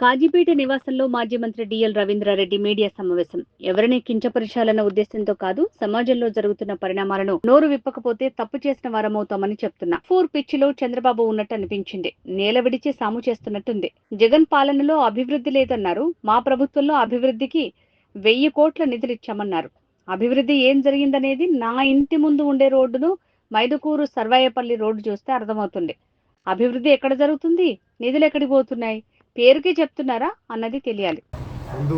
కాజీపేట నివాసంలో మాజీ మంత్రి డిఎల్ రవీంద్రారెడ్డి మీడియా సమావేశం. ఎవరిని కించపరచాలన్న ఉద్దేశంతో కాదు, సమాజంలో జరుగుతున్న పరిణామాలను నోరు విప్పకపోతే తప్పు చేసిన వారమవుతామని చెప్తున్నా. 4 పిచ్చిలో చంద్రబాబు ఉన్నట్టు అనిపించింది. నేల విడిచి సాము చేస్తున్నట్టుంది. జగన్ పాలనలో అభివృద్ధి లేదన్నారు. మా ప్రభుత్వంలో అభివృద్ధికి 1000 కోట్ల నిధులిచ్చామన్నారు. అభివృద్ధి ఏం జరిగిందనేది నా ఇంటి ముందు ఉండే రోడ్డును మైదుకూరు సర్వాయపల్లి రోడ్డు చూస్తే అర్థమవుతుంది. అభివృద్ధి ఎక్కడ జరుగుతుంది, నిధులు ఎక్కడికి పోతున్నాయి, పేరుకే చెప్తున్నారా అన్నది తెలియాలి. ముందు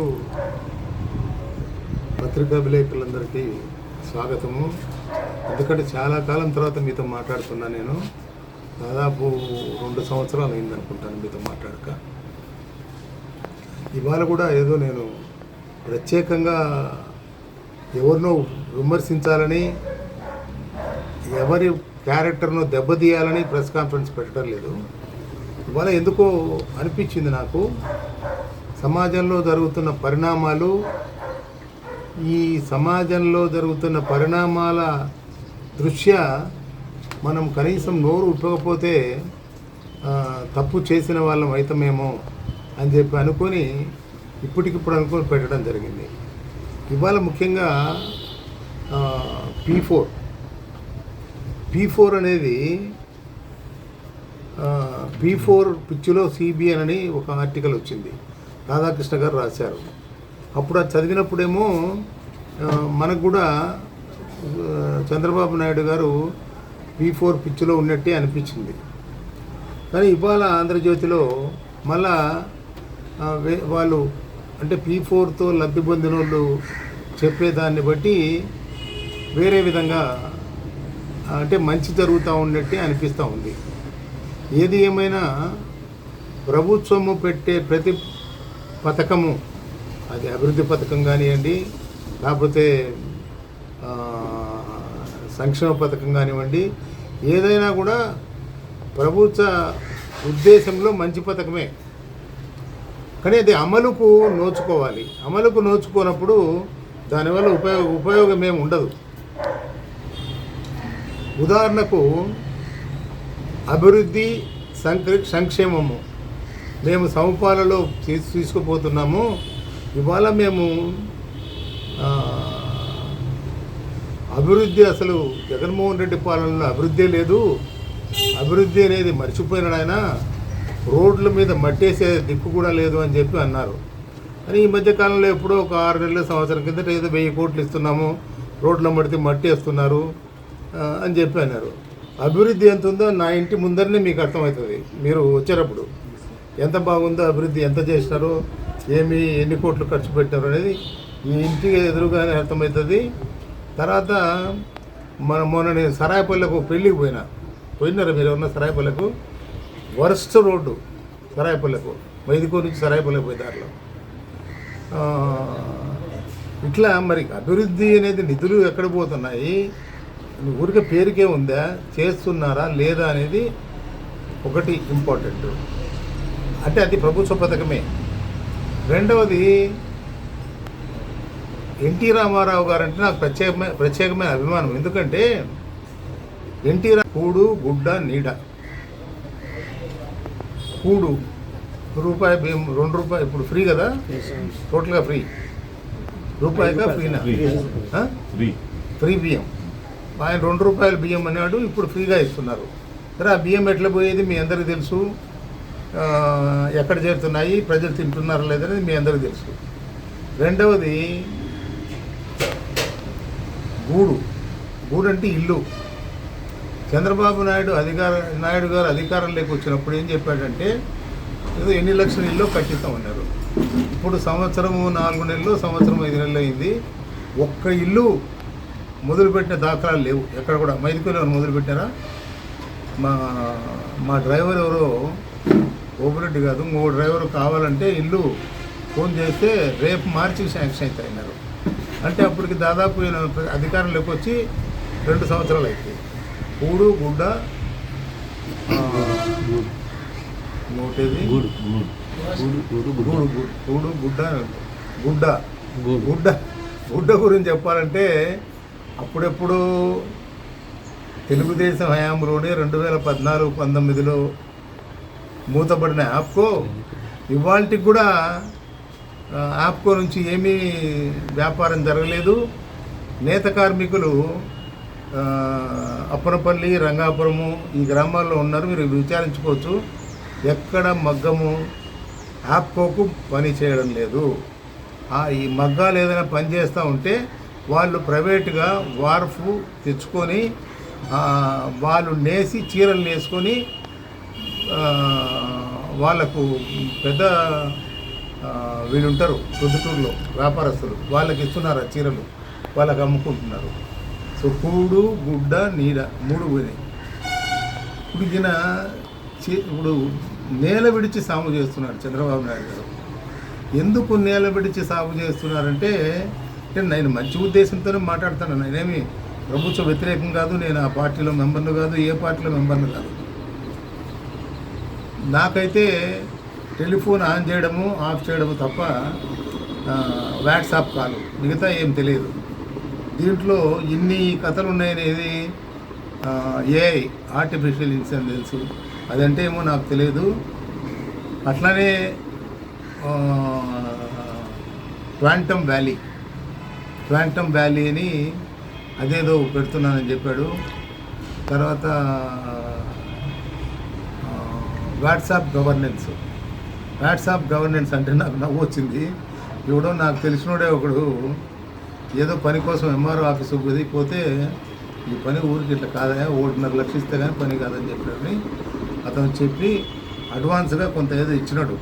పత్రికా విలేకరులందరికీ స్వాగతము. ఎందుకంటే చాలా కాలం తర్వాత మీతో మాట్లాడుతున్నా. నేను దాదాపు 2 సంవత్సరాలు అయిందనుకుంటాను మీతో మాట్లాడక. ఇవాళ కూడా ఏదో నేను ప్రత్యేకంగా ఎవరినో విమర్శించాలని, ఎవరి క్యారెక్టర్ను దెబ్బతీయాలని ప్రెస్ కాన్ఫరెన్స్ పెట్టడం లేదు. ఇవాళ ఎందుకో అనిపించింది నాకు, సమాజంలో జరుగుతున్న పరిణామాలు, ఈ సమాజంలో జరుగుతున్న పరిణామాల దృష్ట్యా మనం కనీసం నోరు ఉప్పకపోతే తప్పు చేసిన వాళ్ళం అవుతామేమో అని చెప్పి అనుకొని ఇప్పటికిప్పుడు అనుకొని పెట్టడం జరిగింది. ఇవాళ ముఖ్యంగా P4 అనేది P4 పిచ్చిలో CBN అని ఒక ఆర్టికల్ వచ్చింది. రాధాకృష్ణ గారు రాశారు. అప్పుడు అది చదివినప్పుడేమో మనకు కూడా చంద్రబాబు నాయుడు గారు P4 పిచ్చిలో ఉన్నట్టే అనిపించింది. కానీ ఇవాళ ఆంధ్రజ్యోతిలో మళ్ళా వాళ్ళు అంటే P4తో లబ్ధి పొందిన వాళ్ళు చెప్పేదాన్ని బట్టి వేరే విధంగా అంటే మంచి జరుగుతూ ఉన్నట్టే అనిపిస్తూ ఉంది. ఏది ఏమైనా ప్రభుత్వము పెట్టే ప్రతి పథకము, అది అభివృద్ధి పథకం కానివ్వండి, లేకపోతే సంక్షేమ పథకం కానివ్వండి, ఏదైనా కూడా ప్రభుత్వ ఉద్దేశంలో మంచి పథకమే. కానీ అది అమలుకు నోచుకోవాలి. అమలుకు నోచుకోనప్పుడు దానివల్ల ఉపయోగం ఏమి ఉండదు. ఉదాహరణకు అభివృద్ధి సంక్షేమము మేము సమపాలలో తీసుకుపోతున్నాము. ఇవాళ మేము అభివృద్ధి అసలు జగన్మోహన్ రెడ్డి పాలనలో అభివృద్ధి లేదు, అభివృద్ధి అనేది మర్చిపోయినాడు ఆయన, రోడ్ల మీద మట్టేసే దిక్కు కూడా లేదు అని చెప్పి అన్నారు. అని ఈ మధ్యకాలంలో ఎప్పుడో ఒక 6 నెలల సంవత్సరం కిందట ఏదో 1000 కోట్లు ఇస్తున్నాము, రోడ్ల మడితే మట్టి వేస్తున్నారు అని చెప్పి అన్నారు. అభివృద్ధి ఎంత ఉందో నా ఇంటి ముందరనే మీకు అర్థమవుతుంది. మీరు వచ్చేటప్పుడు ఎంత బాగుందో అభివృద్ధి, ఎంత చేసినారో, ఎన్ని కోట్లు ఖర్చు పెట్టారు అనేది ఈ ఇంటికి ఎదురుగానే అర్థమవుతుంది. తర్వాత మొన్న నేను సరాయపల్లెకు పెళ్ళికి పోయినారా మీరు ఎవరన్నా? సరాయపల్లెకు వర్స్ట్ రోడ్డు, సరాయపల్లెకు మైదుకూరు నుంచి సరాయపల్లెకు పోయే దారిలో. ఇట్లా మరి అభివృద్ధి అనేది నిధులు ఎక్కడ పోతున్నాయి, ఊరికే పేరుకే ఉందా, చేస్తున్నారా లేదా అనేది ఒకటి ఇంపార్టెంట్. అంటే అది ప్రభుత్వ పథకమే. రెండవది ఎన్టీ రామారావు గారు అంటే నాకు ప్రత్యేకమైన అభిమానం. ఎందుకంటే ఎన్టీ కూడు గుడ్డ నీడ. కూడు రూపాయి బియ్యం, 2 రూపాయలు ఇప్పుడు ఫ్రీ కదా, టోటల్గా ఫ్రీ, రూపాయిగా ఫ్రీనా? ఫ్రీ బియ్యం. ఆయన 2 రూపాయల బియ్యం అన్నాడు, ఇప్పుడు ఫ్రీగా ఇస్తున్నారు. సరే, ఆ బియ్యం ఎట్లా పోయేది మీ అందరికీ తెలుసు, ఎక్కడ చేరుతున్నాయి, ప్రజలు తింటున్నారా లేదనేది మీ అందరికీ తెలుసు. రెండవది గూడు అంటే ఇల్లు. చంద్రబాబు నాయుడు గారు అధికారంలోకి వచ్చినప్పుడు ఏం చెప్పాడంటే ఏదో ఎన్ని లక్షల ఇల్లు కట్టిస్తామన్నారు. ఇప్పుడు సంవత్సరము 4 నెలలు, సంవత్సరం 5 నెలలు అయింది. ఒక్క ఇల్లు మొదలుపెట్టిన దాఖలాలు లేవు ఎక్కడ కూడా. మైదుకూరు ఎవరు మొదలుపెట్టారా? మా డ్రైవర్ ఎవరో, ఓపిరెడ్డి కాదు, ఇంకో డ్రైవర్ కావాలంటే ఇల్లు ఫోన్ చేస్తే రేపు మార్చి శాంక్షన్ అవుతాయి అన్నారు. అంటే అప్పటికి దాదాపు అధికారంలోకి వచ్చి 2 సంవత్సరాలు అవుతాయి. కూడు గుడ్డ గుడ్డ గురించి చెప్పాలంటే అప్పుడెప్పుడు తెలుగుదేశం హయాంలోనే 2014-19లో మూతబడిన యాప్కో ఇవాళకి కూడా ఆప్కో నుంచి ఏమీ వ్యాపారం జరగలేదు. నేత కార్మికులు అప్పనపల్లి, రంగాపురము ఈ గ్రామాల్లో ఉన్నారు. మీరు విచారించుకోవచ్చు. ఎక్కడ మగ్గము ఆప్కోకు పని చేయడం లేదు. ఈ మగ్గాలు ఏదైనా పని చేస్తూ ఉంటే వాళ్ళు ప్రైవేట్గా వార్ఫ్ తెచ్చుకొని వాళ్ళు నేసి చీరలు నేసుకొని వాళ్ళకు పెద్ద వీళ్ళు ఉంటారు ప్రొద్దుటూరులో వ్యాపారస్తులు, వాళ్ళకి ఇస్తున్నారు ఆ చీరలు, వాళ్ళకి అమ్ముకుంటున్నారు. సో కూడు, గుడ్డ, నీడ 3 పోయినాయి. ఇప్పుడు నేల విడిచి సాగు చేస్తున్నాడు చంద్రబాబు నాయుడు గారు. ఎందుకు నేల విడిచి సాగు చేస్తున్నారంటే నేను మంచి ఉద్దేశంతోనే మాట్లాడుతాను. నేనేమి ప్రభుత్వ వ్యతిరేకం కాదు, నేను ఆ పార్టీలో మెంబర్ను కాదు, ఏ పార్టీలో మెంబర్ను కాదు. నాకైతే టెలిఫోన్ ఆన్ చేయడము ఆఫ్ చేయడము తప్ప వాట్సాప్ కాల్ మిగతా ఏం తెలియదు. దీంట్లో ఇన్ని కథలు ఉన్నాయనేది ఏఐ ఆర్టిఫిషియల్ ఇంటెలిజెన్స్ అదంటే ఏమో నాకు తెలియదు. అట్లానే క్వాంటమ్ వ్యాలీ అని అదేదో పెడుతున్నానని చెప్పాడు. తర్వాత వాట్సాప్ గవర్నెన్స్ అంటే నాకు నవ్వు వచ్చింది. ఎవడో నాకు తెలిసినోడే ఒకడు ఏదో పని కోసం ఎంఆర్ఓ ఆఫీసుకి పోతే ఈ పని ఊరికి ఇట్లా కాదా, 1.5 లక్షలు ఇస్తే కానీ పని కాదని చెప్పాడని అతను చెప్పి అడ్వాన్స్గా కొంత ఏదో ఇచ్చినాడు.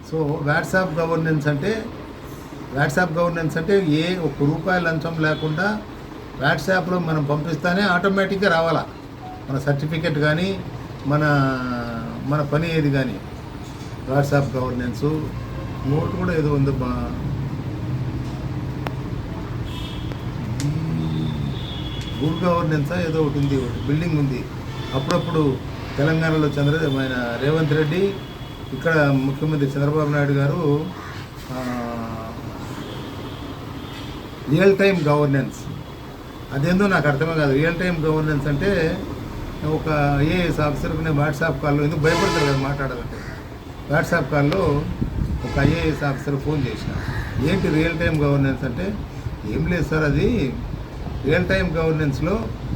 సో వాట్సాప్ గవర్నెన్స్ అంటే ఏ ₹1 లంచం లేకుండా వాట్సాప్లో మనం పంపిస్తానే ఆటోమేటిక్గా రావాలా మన సర్టిఫికెట్ కానీ మన పని ఏది కానీ. వాట్సాప్ గవర్నెన్స్ ఇంకోటి కూడా ఏదో ఉంది, గుడ్ గవర్నెన్సా ఏదో ఒకటి ఉంది, బిల్డింగ్ ఉంది. అప్పుడప్పుడు తెలంగాణలో రేవంత్ రెడ్డి, ఇక్కడ ముఖ్యమంత్రి చంద్రబాబు నాయుడు గారు రియల్ టైం గవర్నెన్స్ అదేందో నాకు అర్థమే కాదు. రియల్ టైం గవర్నెన్స్ అంటే ఒక ఐఏఎస్ ఆఫీసర్కి నేను వాట్సాప్ కాల్లో ఎందుకు భయపడతారు కదా మాట్లాడాలంటే, వాట్సాప్ కాల్లో ఒక ఐఏఎస్ ఆఫీసర్ ఫోన్ చేసిన, ఏంటి రియల్ టైం గవర్నెన్స్ అంటే, ఏం లేదు సార్, అది రియల్ టైం గవర్నెన్స్లో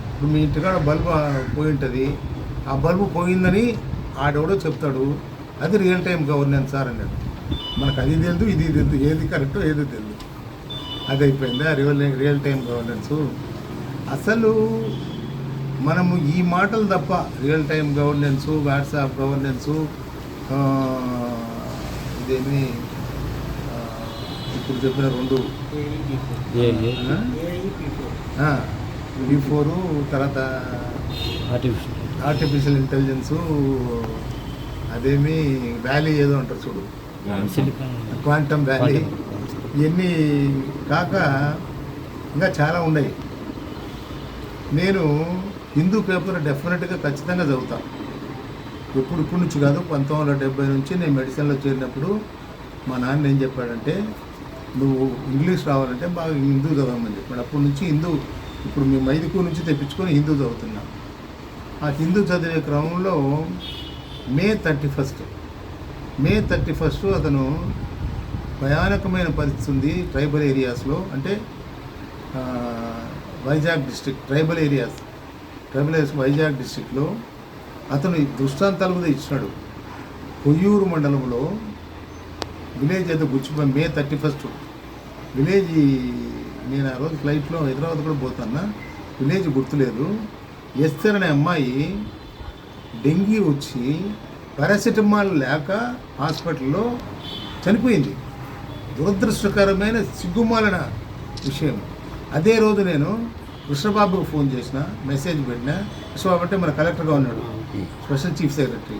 ఇప్పుడు మీ ఇంటికాడ బల్బు పోయి ఉంటుంది, ఆ బల్బు పోయిందని ఆడెవడో చెప్తాడు, అది రియల్ టైం గవర్నెన్స్ సార్ అన్నాడు. మనకు అది తెలుదు, ఇది తెలుదు, ఏది కరెక్టో ఏది తెలుదు. అది అయిపోయిందా రియల్ టైం గవర్నెన్స్. అసలు మనము ఈ మాటలు తప్ప real time governance, WhatsApp governance, ఇదేమి ఇప్పుడు చెప్పిన 2 B4 తర్వాత ఆర్టిఫిషియల్ ఇంటెలిజెన్సు, అదేమి వ్యాలీ ఏదో అంటారు చూడు, క్వాంటమ్ వ్యాలీ, ఇవన్నీ కాక ఇంకా చాలా ఉన్నాయి. నేను హిందూ పేపర్ డెఫినెట్గా ఖచ్చితంగా చదువుతాను. ఇప్పటి నుంచి కాదు, 1970 నుంచి నేను మెడిసిన్లో చేరినప్పుడు మా నాన్న ఏం చెప్పాడంటే, నువ్వు ఇంగ్లీష్ రావాలంటే బాగా హిందూ చదవమని చెప్పాడు. అప్పటి నుంచి హిందూ, ఇప్పుడు మేము మైదుకూరు నుంచి తెప్పించుకొని హిందూ చదువుతున్నాం. ఆ హిందూ చదివే క్రమంలో మే 31 అతను భయానకమైన పరిస్థితి ఉంది ట్రైబల్ ఏరియాస్లో, అంటే Vizag district tribal areas Vizag డిస్ట్రిక్ట్లో అతను దృష్టాంతాలు కూడా ఇచ్చినాడు. కొయ్యూరు మండలంలో విలేజ్ ఏదో గుర్చిపోయి మే 31 విలేజ్, నేను ఆ రోజు ఫ్లైట్లో హైదరాబాద్ కూడా పోతాను, విలేజ్ గుర్తులేదు. ఎస్తర్ అనే అమ్మాయి డెంగీ వచ్చి పారాసిటమాల్ లేక హాస్పిటల్లో చనిపోయింది. దురదృష్టకరమైన సిగ్గుమాలిన విషయం. అదే రోజు నేను కృష్ణబాబుకు ఫోన్ చేసిన, మెసేజ్ పెట్టిన. కృష్ణబాబు అంటే మన కలెక్టర్గా ఉన్నాడు, special chief secretary.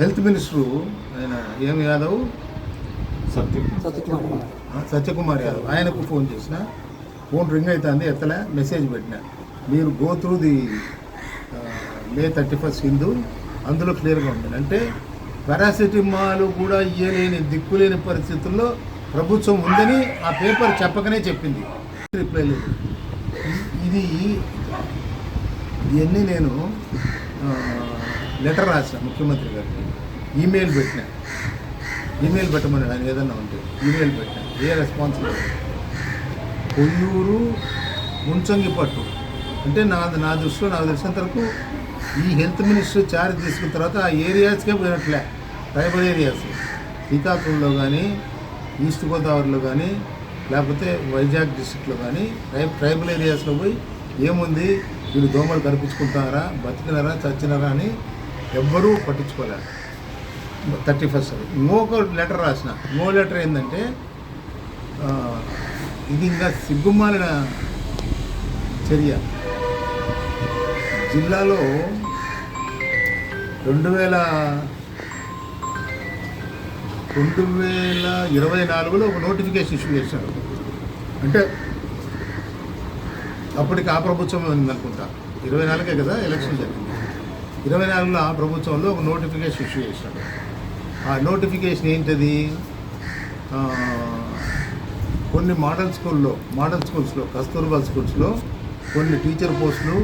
Health minister ఆయన యాదవ్, సత్యకుమార్ యాదవ్, ఆయనకు ఫోన్ చేసిన. ఫోన్ రింగ్ అవుతుంది, ఎత్తలే. మెసేజ్ పెట్టిన, మీరు గో త్రూ ది మే 31 హిందూ, అందులో క్లియర్గా ఉంటుంది. అంటే పారాసిటమాల్ కూడా ఇయ్యలేని దిక్కులేని పరిస్థితుల్లో ప్రభుత్వం ఉందని ఆ పేపర్ చెప్పకనే చెప్పింది. రిప్లై లేదు. ఇవన్నీ నేను లెటర్ రాసిన ముఖ్యమంత్రి గారికి, ఈమెయిల్ పెట్టిన. ఈమెయిల్ పెట్టమని ఆయన ఏదన్నా ఉంటే ఈమెయిల్ పెట్టాను, ఏ రెస్పాన్స్ లేదు. కొయ్యూరు ముంచంగిపట్టు అంటే నా దృష్టిలో నాకు తెలిసినంత వరకు ఈ హెల్త్ మినిస్టర్ చార్జ్ తీసుకున్న తర్వాత ఆ ఏరియాస్కే పోయినట్లే. ట్రైబల్ ఏరియాస్ శ్రీకాకుళంలో కానీ, ఈస్ట్ గోదావరిలో కానీ, లేకపోతే వైజాగ్ డిస్ట్రిక్ట్లో కానీ ట్రైబల్ ఏరియాస్లో పోయి ఏముంది వీళ్ళు దోమలు కనిపించుకుంటున్నారా, బతికినారా, చచ్చినారా అని ఎవ్వరూ పట్టించుకోలేరు. 31st ఇంకొక లెటర్ రాసిన. ఇంకో లెటర్ ఏంటంటే ఇది ఇంకా సిగ్గుమాలిన చర్య. జిల్లాలో 2024లో ఒక నోటిఫికేషన్ ఇష్యూ చేశారు. అంటే అప్పటికి ఆ ప్రభుత్వం ఉందనుకుంటా, 24కే కదా ఎలక్షన్ జరిగింది. 24లో ఆ ప్రభుత్వంలో ఒక నోటిఫికేషన్ ఇష్యూ చేశాడు. ఆ నోటిఫికేషన్ ఏంటది, కొన్ని మోడల్ స్కూల్స్లో కస్తూర్బా స్కూల్స్లో కొన్ని టీచర్ పోస్టులు,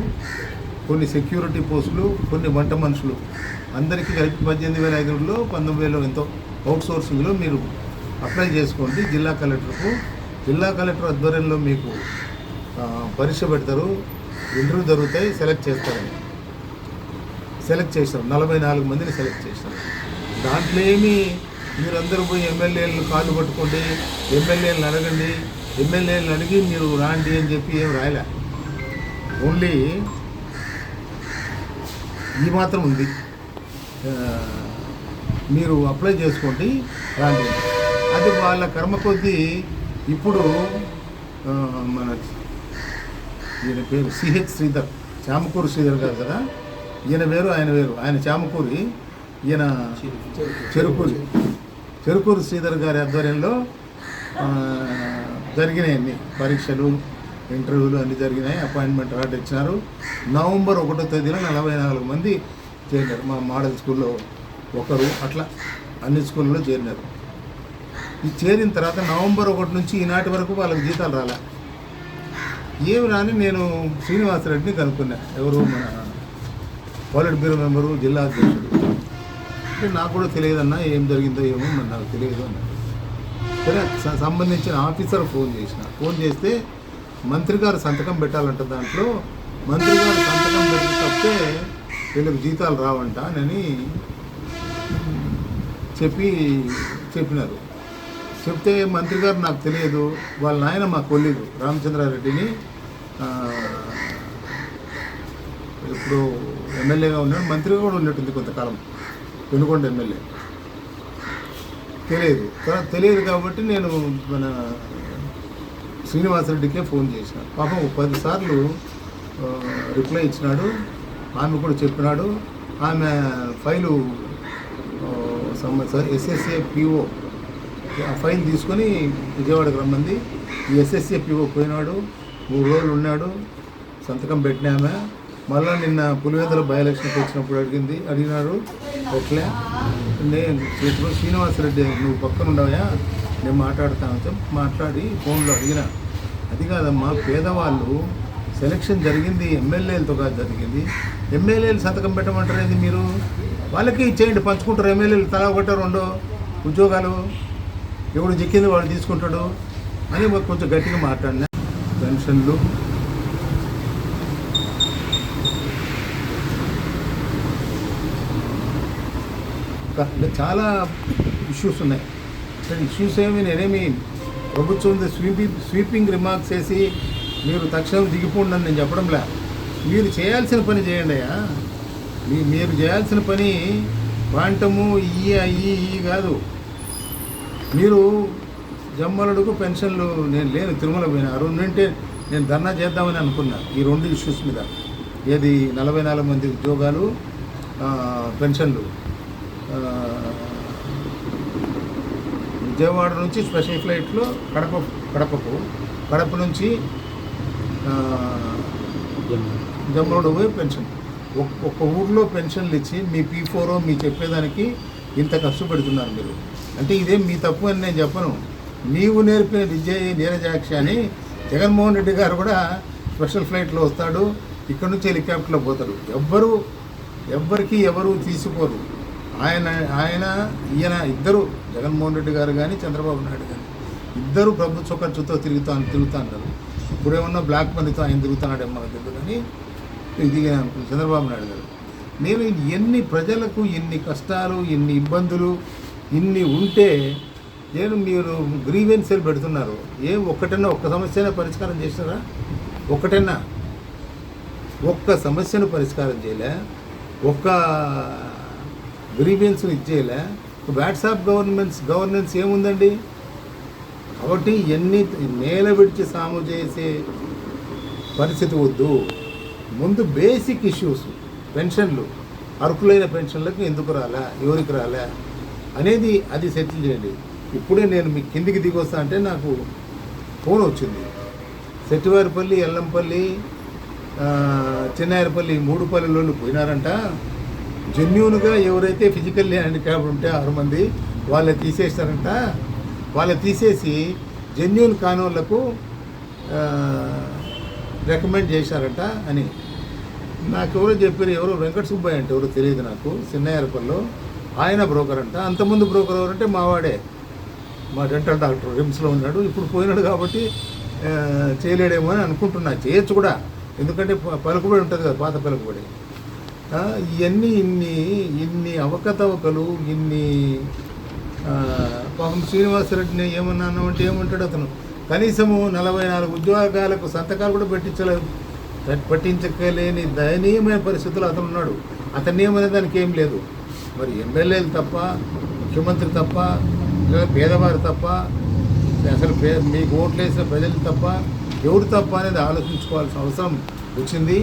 కొన్ని సెక్యూరిటీ పోస్టులు, కొన్ని వంట మనుషులు అందరికీ కలిపి 18,500లో 19,000 ఎంతో అవుట్ సోర్సింగ్లో మీరు అప్లై చేసుకోండి జిల్లా కలెక్టర్కు. జిల్లా కలెక్టర్ ఆధ్వర్యంలో మీకు పరీక్ష పెడతారు, ఇంటర్వ్యూ జరుగుతాయి, సెలెక్ట్ చేస్తారు. 44 మందిని సెలెక్ట్ చేశారు. దాంట్లో ఏమి మీరందరూ పోయి ఎమ్మెల్యేలను కాళ్ళు పట్టుకోండి, ఎమ్మెల్యేలను అడగండి, ఎమ్మెల్యేలను అడిగి మీరు రాండి అని చెప్పి ఏం రాయలే. ఓన్లీ ఈ మాత్రం ఉంది, మీరు అప్లై చేసుకోండి రాండి. అది వాళ్ళ కర్మ కొద్దీ ఇప్పుడు మన ఈయన పేరు సిహెచ్ శ్రీధర్, చామకూరు శ్రీధర్ గారు కదా, ఈయన వేరు ఆయన వేరు. ఆయన చామకూరి, ఈయన చెరుకూరు శ్రీధర్ గారి ఆధ్వర్యంలో జరిగినాయి అన్ని పరీక్షలు, ఇంటర్వ్యూలు అన్నీ జరిగినాయి. అపాయింట్మెంట్ ఆర్డర్ ఇచ్చినారు. నవంబర్ 1వ తేదీన 44 మంది చేరినారు. మా మోడల్ స్కూల్లో ఒకరు, అట్లా అన్ని స్కూల్లో చేరినారు. ఈ చేరిన తర్వాత నవంబర్ 1 నుంచి ఈనాటి వరకు వాళ్ళకి జీతాలు రాలే. ఏమి రాని నేను శ్రీనివాసరెడ్డిని కనుక్కున్నా, ఎవరు మన పాలిట్ బ్యూరో మెంబరు, జిల్లా అధ్యక్షుడు. అంటే నాకు కూడా తెలియదన్నా, ఏం జరిగిందో ఏమో మరి నాకు తెలియదు అన్న. సరే సంబంధించిన ఆఫీసర్ ఫోన్ చేస్తే మంత్రి గారు సంతకం పెట్టాలంట. దాంట్లో మంత్రి గారు సంతకం పెట్టి తప్పితే వీళ్ళకి జీతాలు రావంట అని చెప్పినారు. చెప్తే మంత్రి గారు నాకు తెలియదు, వాళ్ళ నాయన మా కొలీగు రామచంద్రారెడ్డిని ఇప్పుడు ఎమ్మెల్యేగా ఉన్నాడు, మంత్రిగా కూడా ఉన్నట్టుంది కొంతకాలం, పెనుకొండ ఎమ్మెల్యే. తెలియదు కాబట్టి నేను మన శ్రీనివాసరెడ్డికే ఫోన్ చేసిన. పాపం 10 సార్లు రిప్లై ఇచ్చినాడు. ఆమె కూడా చెప్పినాడు. ఆమె ఫైలు ఎస్ఎస్ఏ పిఓ ఆ ఫైల్ తీసుకొని విజయవాడకు రమ్మంది. ఈ ఎస్ఎస్ఏ పిఓ పోయినాడు, 3 రోజులు ఉన్నాడు, సంతకం పెట్టినామె. మళ్ళీ నిన్న పులివెందుల బై ఎలక్షన్కి వచ్చినప్పుడు అడిగినారు ఎట్లే. నేను ఇప్పుడు శ్రీనివాసరెడ్డి నువ్వు పక్కన ఉండవా, నేను మాట్లాడతాను మాట్లాడి ఫోన్లో అడిగిన. అది కాదమ్మా, పేదవాళ్ళు సెలక్షన్ జరిగింది ఎమ్మెల్యేలతో కాదు జరిగింది, ఎమ్మెల్యేలు సంతకం పెట్టమంటారు ఏంది మీరు? వాళ్ళకి ఇచ్చేయండి, పంచుకుంటారు ఎమ్మెల్యేలు, తలా 1-2 ఉద్యోగాలు, ఎవడు చిక్కింది వాడు తీసుకుంటాడు అని కొంచెం గట్టిగా మాట్లాడినా. పెన్షన్లు చాలా ఇష్యూస్ ఉన్నాయి. ఇష్యూస్ నేనేమి ప్రభుత్వం స్వీపింగ్ రిమార్క్స్ చేసి మీరు తక్షణం దిగిపోండి అని నేను చెప్పడంలే. మీరు చేయాల్సిన పని చేయండి అయ్యా. మీరు చేయాల్సిన పని ప్రాంతము ఈ కాదు. మీరు జమ్మలడుగు పెన్షన్లు, నేను లేను తిరుమల పోయినా, 2 ఉంటే నేను ధర్నా చేద్దామని అనుకున్నా ఈ 2 ఇష్యూస్ మీద. ఏది 44 మంది ఉద్యోగాలు, పెన్షన్లు. విజయవాడ నుంచి స్పెషల్ ఫ్లైట్లో కడప నుంచి జమ్మలడుగు పోయి పెన్షన్. ఒక్క ఊర్లో పెన్షన్లు ఇచ్చి మీ P4 మీ చెప్పేదానికి ఇంత కష్టపడుతున్నారు మీరు. అంటే ఇదేం మీ తప్పు అని నేను చెప్పను. నీవు నేర్పిన విద్య నీరజాక్షి అని జగన్మోహన్ రెడ్డి గారు కూడా స్పెషల్ ఫ్లైట్లో వస్తాడు, ఇక్కడ నుంచి హెలికాప్టర్లో పోతాడు. ఎవరు తీసుకోరు. ఆయన ఈయన ఇద్దరు జగన్మోహన్ రెడ్డి గారు కానీ చంద్రబాబు నాయుడు కానీ ఇద్దరు ప్రభుత్వ ఖర్చుతో తిరుగుతాను. ఇప్పుడేమన్నా బ్లాక్ మనీతో ఆయన తిరుగుతున్నాడేమో మనకు తెలియదు కానీ ఇది చంద్రబాబు నాయుడు గారు. నేను ఎన్ని ప్రజలకు ఎన్ని కష్టాలు ఎన్ని ఇబ్బందులు ఇన్ని ఉంటే మీరు గ్రీవెన్సీలు పెడుతున్నారు. ఒక్క సమస్యనే పరిష్కారం చేసినారా? ఒక్క సమస్యను పరిష్కారం చేయలే, ఒక్క గ్రీవెన్స్ను ఇచ్చేయలే. వాట్సాప్ గవర్నెన్స్ ఏముందండి? కాబట్టి ఎన్ని నేల విడిచి సాము చేసే పరిస్థితి వద్దు. ముందు బేసిక్ ఇష్యూస్, పెన్షన్లు, అర్హులైన పెన్షన్లకు ఎందుకు రాలే, ఎవరికి రాలే అనేది అది సెటిల్ చేయండి. ఇప్పుడే నేను మీ కిందికి దిగి వస్తా అంటే నాకు ఫోన్ వచ్చింది. సెట్టివారిపల్లి, ఎల్లంపల్లి, చిన్నాయరపల్లి 3 పల్లెల్లోనూ పోయినారంట. జెన్యూన్గా ఎవరైతే ఫిజికల్లీ హ్యాండిక్యాప్ ఉంటే 6 మంది వాళ్ళని తీసేస్తారంట. వాళ్ళని తీసేసి జెన్యూన్ కాని వాళ్ళకు రికమెండ్ చేశారంట అని నాకు ఎవరో చెప్పారు. ఎవరో వెంకట సుబ్బయ్య అంటే ఎవరో తెలియదు నాకు, చిన్నాయరపల్లిలో ఆయన బ్రోకర్ అంట. అంతకుముందు బ్రోకర్ ఎవరంటే మావాడే, మా డెంటల్ డాక్టర్ రిమ్స్లో ఉన్నాడు. ఇప్పుడు పోయినాడు కాబట్టి చేయలేడేమో అని అనుకుంటున్నా. చేయొచ్చు కూడా, ఎందుకంటే పలుకుబడి ఉంటుంది కదా, పాత పలుకుబడి. ఇవన్నీ ఇన్ని అవకతవకలు, ఇన్ని పాపం శ్రీనివాసరెడ్డిని ఏమన్నామంటే ఏమంటాడు అతను, కనీసము 44 ఉద్యోగాలకు సంతకాలు కూడా పట్టించలేని దయనీయమైన పరిస్థితులు అతను ఉన్నాడు. అతని నియమనే దానికి ఏం లేదు. మరి ఎమ్మెల్యేలు తప్ప, ముఖ్యమంత్రి తప్ప, పేదవారు తప్ప, అసలు మీకు ఓట్లు వేసిన ప్రజలు తప్ప, ఎవరు తప్ప అనేది ఆలోచించుకోవాల్సిన అవసరం వచ్చింది.